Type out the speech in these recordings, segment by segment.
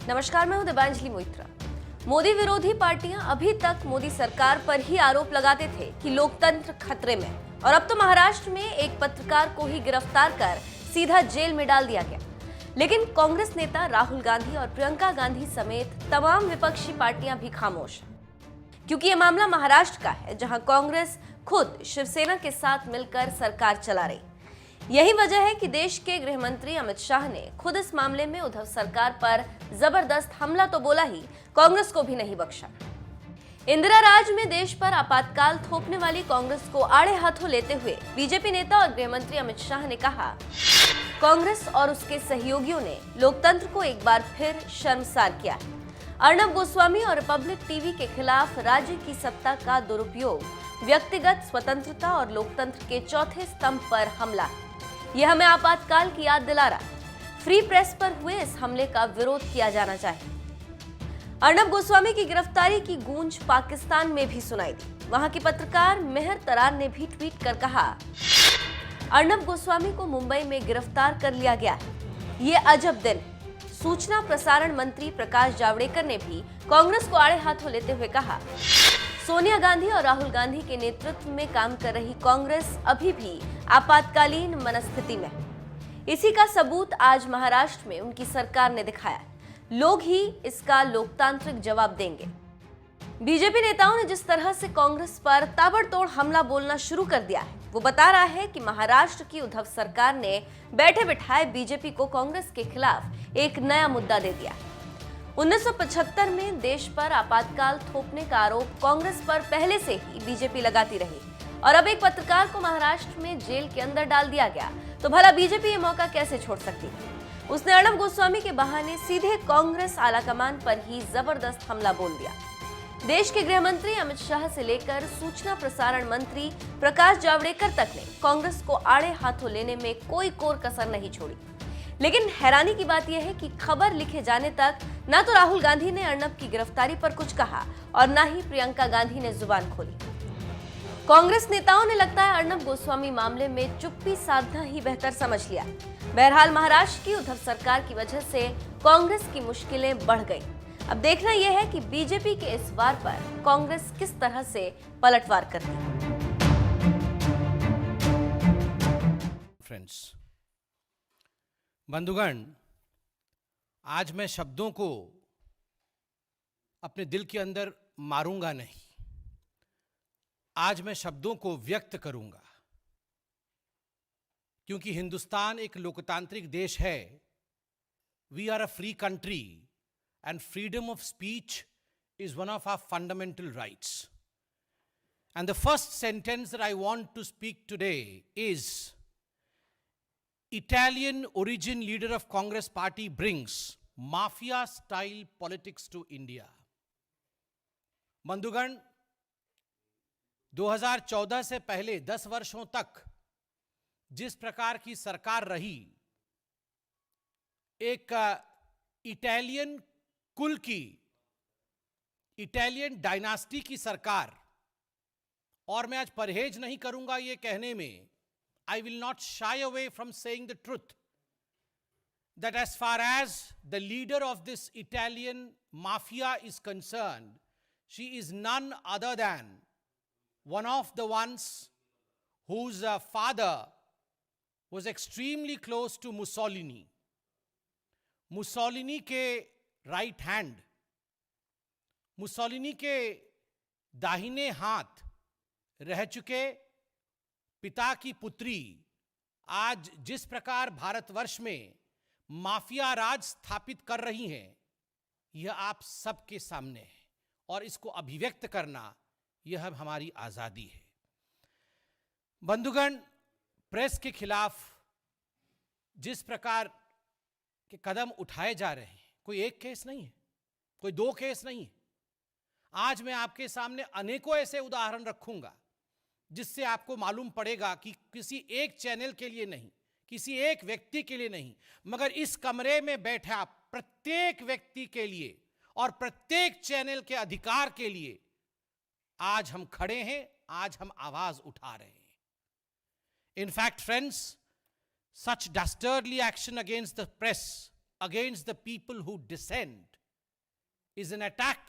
नमस्कार, मैं हूं दिबांजलि मोइत्रा। मोदी विरोधी पार्टियां अभी तक मोदी सरकार पर ही आरोप लगाते थे कि लोकतंत्र खतरे में, और अब तो महाराष्ट्र में एक पत्रकार को ही गिरफ्तार कर सीधा जेल में डाल दिया गया। लेकिन कांग्रेस नेता राहुल गांधी और प्रियंका गांधी समेत तमाम विपक्षी पार्टियां भी खामोश हैं, क्योंकि ये मामला महाराष्ट्र का है, जहां कांग्रेस खुद शिवसेना के साथ मिलकर सरकार चला रही। यही वजह है कि देश के गृह मंत्री अमित शाह ने खुद इस मामले में उद्धव सरकार पर जबरदस्त हमला तो बोला ही, कांग्रेस को भी नहीं बख्शा। इंदिरा राज में देश पर आपातकाल थोपने वाली कांग्रेस को आड़े हाथों लेते हुए बीजेपी नेता और गृह मंत्री अमित शाह ने कहा, कांग्रेस और उसके सहयोगियों ने लोकतंत्र को एक बार फिर शर्मसार किया है। अर्नब गोस्वामी और रिपब्लिक टीवी के खिलाफ राज्य की सत्ता का दुरुपयोग व्यक्तिगत स्वतंत्रता और लोकतंत्र के चौथे स्तंभ पर हमला है। यह हमें आपातकाल की याद दिला रहा है। फ्री प्रेस पर हुए इस हमले का विरोध किया जाना चाहिए। अर्नब गोस्वामी की गिरफ्तारी की गूंज पाकिस्तान में भी सुनाई दी। वहां की पत्रकार मेहर तरार ने भी ट्वीट कर कहा, अर्नब गोस्वामी को मुंबई में गिरफ्तार कर लिया गया है। ये अजब दिन है। सूचना प्रसारण मंत्री प्रकाश जावड़ेकर ने भी कांग्रेस को आड़े हाथों लेते हुए कहा, सोनिया गांधी और राहुल गांधी के नेतृत्व में काम कर रही कांग्रेस अभी भी आपातकालीन मनस्थिति में है। इसी का सबूत आज महाराष्ट्र में उनकी सरकार ने दिखाया। लोग ही इसका लोकतांत्रिक जवाब देंगे। बीजेपी नेताओं ने जिस तरह से कांग्रेस पर ताबड़तोड़ हमला बोलना शुरू कर दिया है, वो बता रहा है कि महाराष्ट्र की उद्धव सरकार ने बैठे बिठाए बीजेपी को कांग्रेस के खिलाफ एक नया मुद्दा दे दिया। 1975 में देश पर आपातकाल थोपने का आरोप कांग्रेस पर पहले से ही बीजेपी लगाती रही, और अब एक पत्रकार को महाराष्ट्र में जेल के अंदर डाल दिया गया, तो भला बीजेपी ये मौका कैसे छोड़ सकती है। उसने अर्नब गोस्वामी के बहाने सीधे कांग्रेस आलाकमान पर ही जबरदस्त हमला बोल दिया। देश के गृह मंत्री अमित शाह से लेकर सूचना प्रसारण मंत्री प्रकाश जावड़ेकर तक ने कांग्रेस को आड़े हाथों लेने में कोई कोर कसर नहीं छोड़ी। लेकिन हैरानी की बात यह है कि खबर लिखे जाने तक ना तो राहुल गांधी ने अर्नब की गिरफ्तारी पर कुछ कहा और ना ही प्रियंका गांधी ने जुबान खोली। कांग्रेस नेताओं ने लगता है अर्नब गोस्वामी मामले में चुप्पी साधना ही बेहतर समझ लिया। बहरहाल महाराष्ट्र की उद्धव सरकार की वजह से कांग्रेस की मुश्किलें बढ़ गई। अब देखना यह है कि बीजेपी के इस वार पर कांग्रेस किस तरह से पलटवार करती है। फ्रेंड्स, बंधुगण, आज मैं शब्दों को अपने दिल के अंदर मारूंगा नहीं। आज मैं शब्दों को व्यक्त करूंगा, क्योंकि हिंदुस्तान एक लोकतांत्रिक देश है। We are a free country and freedom of speech is one of our fundamental rights. And the first sentence that I want to speak today is, Italian origin leader of Congress party brings mafia style politics to India. बंधुगण, 2014 से पहले 10 वर्षों तक जिस प्रकार की सरकार रही, एक इटालियन कुल की, इटालियन डायनास्टी की सरकार, और मैं आज परहेज नहीं करूंगा ये कहने में, I will not shy away from saying the truth, that as far as the leader of this Italian mafia is concerned, she is none other than one of the ones whose father was extremely close to Mussolini. Mussolini के right hand, Mussolini के दाहिने हाथ रह चुके पिता की पुत्री आज जिस प्रकार भारतवर्ष में माफिया राज स्थापित कर रही हैं, यह आप सबके सामने है, और इसको अभिव्यक्त करना यह हमारी आजादी है। बंधुगण, प्रेस के खिलाफ जिस प्रकार के कदम उठाए जा रहे हैं, कोई एक केस नहीं है, कोई दो केस नहीं है। आज मैं आपके सामने अनेकों ऐसे उदाहरण रखूंगा जिससे आपको मालूम पड़ेगा कि किसी एक चैनल के लिए नहीं, किसी एक व्यक्ति के लिए नहीं, मगर इस कमरे में बैठा प्रत्येक व्यक्ति के लिए और प्रत्येक चैनल के अधिकार के लिए आज हम खड़े हैं, आज हम आवाज उठा रहे हैं। In fact, friends, such dastardly action against the press, against the people who dissent, is an attack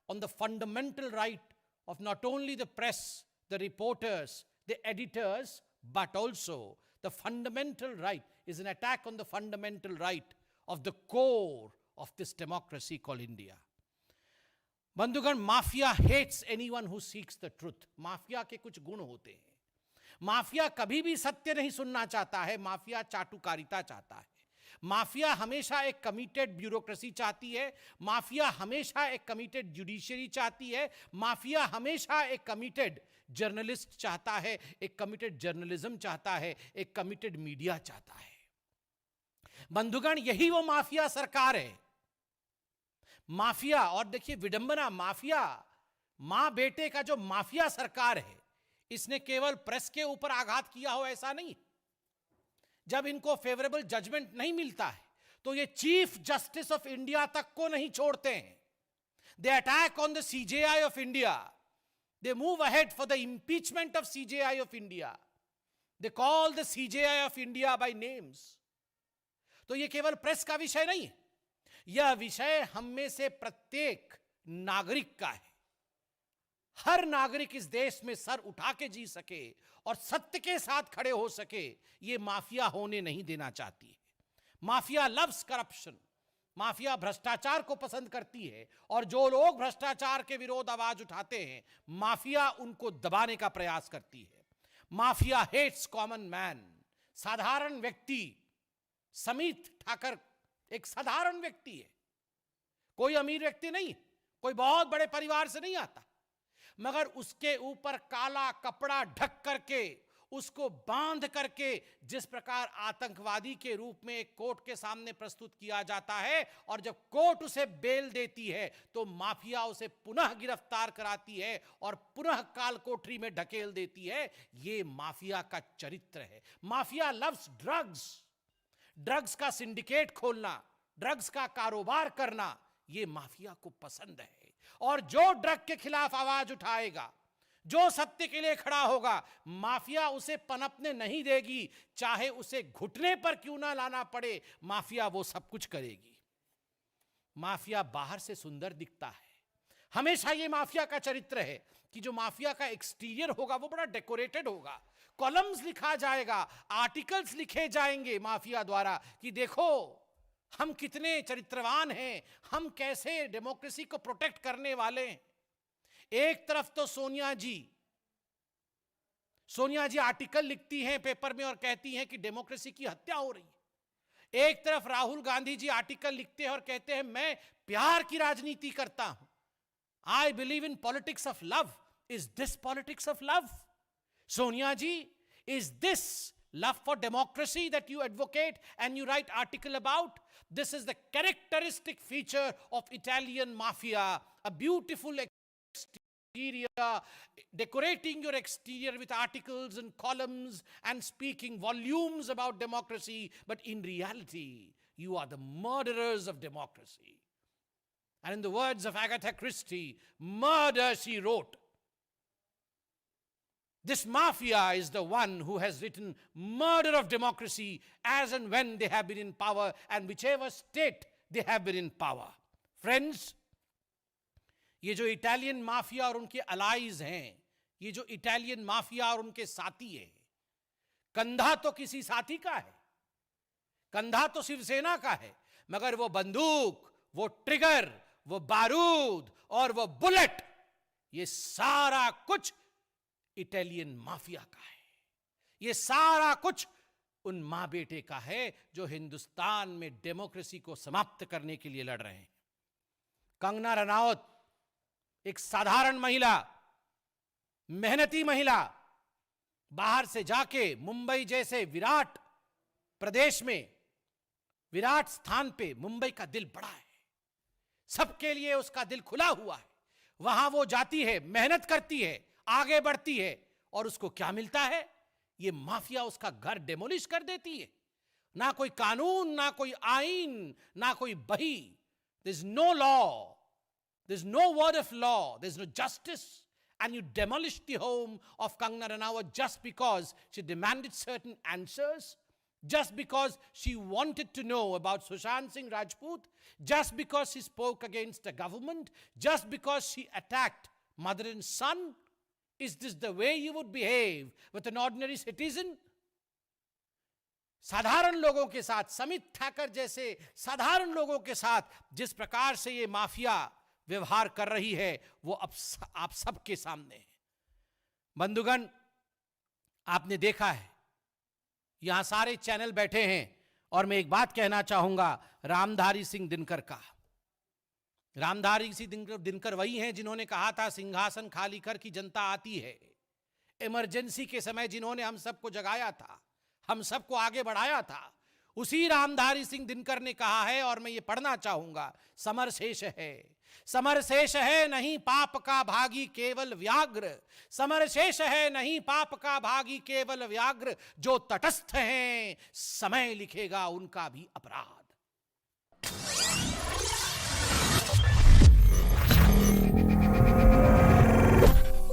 on the fundamental right of not only the press, the reporters, the editors, but also the fundamental right is an attack on the fundamental right of the core of this democracy called India. बंधुगण, mafia hates anyone who seeks the truth. Mafia के कुछ गुण होते हैं. Mafia कभी भी सत्य नहीं सुनना चाहता है. माफिया चाटुकारिता चाहता है. माफिया हमेशा एक कमिटेड ब्यूरोक्रेसी चाहती है. माफिया हमेशा एक कमिटेड जुडिशरी चाहती है. माफिया हमेशा एक कमिटेड जर्नलिस्ट चाहता है, एक कमिटेड जर्नलिज्म चाहता है, एक कमिटेड मीडिया चाहता है. बंधुगण, यही वो माफिया सरकार है. माफिया, और देखिए विडंबना, माफिया मां बेटे का जो माफिया सरकार है, इसने केवल प्रेस के ऊपर आघात किया हो ऐसा नहीं. जब इनको फेवरेबल जजमेंट नहीं मिलता है तो ये चीफ जस्टिस ऑफ इंडिया तक को नहीं छोड़ते हैं. They attack on the CJI of India. They move ahead for the impeachment of CJI of India. They call the CJI of India by names. तो ये केवल प्रेस का विषय नहीं है, यह विषय हम में से प्रत्येक नागरिक का है. हर नागरिक इस देश में सर उठा के जी सके और सत्य के साथ खड़े हो सके, ये माफिया होने नहीं देना चाहती है. Mafia loves corruption. माफिया भ्रष्टाचार को पसंद करती है, और जो लोग भ्रष्टाचार के विरोध आवाज उठाते हैं, माफिया उनको दबाने का प्रयास करती है. Mafia hates common man. साधारण व्यक्ति, समीत ठाकर एक साधारण व्यक्ति है, कोई अमीर व्यक्ति नहीं, कोई बहुत बड़े परिवार से नहीं आता, मगर उसके ऊपर काला कपड़ा ढक करके, उसको बांध करके जिस प्रकार आतंकवादी के रूप में एक कोर्ट के सामने प्रस्तुत किया जाता है, और जब कोर्ट उसे बेल देती है तो माफिया उसे पुनः गिरफ्तार कराती है और पुनः काल कोठरी में ढकेल देती है, ये माफिया का चरित्र है. Mafia loves drugs. ड्रग्स का सिंडिकेट खोलना, ड्रग्स का कारोबार करना, यह माफिया को पसंद है. और जो ड्रग के खिलाफ आवाज उठाएगा, जो सत्य के लिए खड़ा होगा, माफिया उसे पनपने नहीं देगी. चाहे उसे घुटने पर क्यों ना लाना पड़े, माफिया वो सब कुछ करेगी. माफिया बाहर से सुंदर दिखता है. हमेशा ये माफिया का चरित्र है कि जो माफिया का एक्सटीरियर होगा वो बड़ा डेकोरेटेड होगा. कॉलम्स लिखा जाएगा, आर्टिकल्स लिखे जाएंगे माफिया द्वारा कि देखो हम कितने चरित्रवान हैं, हम कैसे डेमोक्रेसी को प्रोटेक्ट करने वाले हैं. एक तरफ तो सोनिया जी आर्टिकल लिखती हैं पेपर में और कहती हैं कि डेमोक्रेसी की हत्या हो रही है. एक तरफ राहुल गांधी जी आर्टिकल लिखते हैं और कहते हैं मैं प्यार की राजनीति करता हूं. I believe in politics of love. Is this politics of love? Sonia ji, is this love for democracy that you advocate and you write article about? This is the characteristic feature of Italian mafia, a beautiful exterior, decorating your exterior with articles and columns and speaking volumes about democracy, but in reality, you are the murderers of democracy. And in the words of Agatha Christie, murder, she wrote. This mafia is the one who has written murder of democracy as and when they have been in power and whichever state they have been in power. Friends, ये जो Italian mafia और उनके allies हैं, ये जो Italian mafia और उनके साथी हैं, कंधा तो किसी साथी का है, कंधा तो शिवसेना का है, मगर वो बंदूक, वो ट्रिगर, वो बारूद और वो बुलेट, ये सारा कुछ इटालियन माफिया का है. ये सारा कुछ उन मां बेटे का है जो हिंदुस्तान में डेमोक्रेसी को समाप्त करने के लिए लड़ रहे हैं. कंगना रनौत एक साधारण महिला, मेहनती महिला, बाहर से जाके मुंबई जैसे विराट प्रदेश में, विराट स्थान पे मुंबई का दिल बड़ा है, सबके लिए उसका दिल खुला हुआ है. वहां वो जाती है, मेहनत करती है, आगे बढ़ती है, और उसको क्या मिलता है? ये माफिया उसका घर डेमोलिश कर देती है. ना कोई कानून, ना कोई आईन, ना कोई बही. There is no law, there is no word of law, there is no justice, and you demolish the home of Kangana Ranaut just because she demanded certain answers. just because she wanted to know about Sushant Singh Rajput, just because she spoke against the government, just because she attacked mother and son? Is this the way you would behave with an ordinary citizen? साधारण लोगों के साथ, समित ठाकर जैसे साधारण लोगों के साथ जिस प्रकार से ये माफिया व्यवहार कर रही है, वो अब आप सबके सामने है। बंधुगण, आपने देखा है, यहां सारे चैनल बैठे हैं और मैं एक बात कहना चाहूंगा रामधारी सिंह दिनकर का। रामधारी सिंह दिनकर वही हैं जिन्होंने कहा था सिंहासन खाली कर की जनता आती है। इमरजेंसी के समय जिन्होंने हम सबको जगाया था, हम सबको आगे बढ़ाया था, उसी रामधारी सिंह दिनकर ने कहा है, और मैं ये पढ़ना चाहूंगा, समर शेष है, समर शेष है नहीं पाप का भागी केवल व्याघ्र, समर शेष है नहीं पाप का भागी केवल व्याघ्र, जो तटस्थ हैं समय लिखेगा उनका भी अपराध।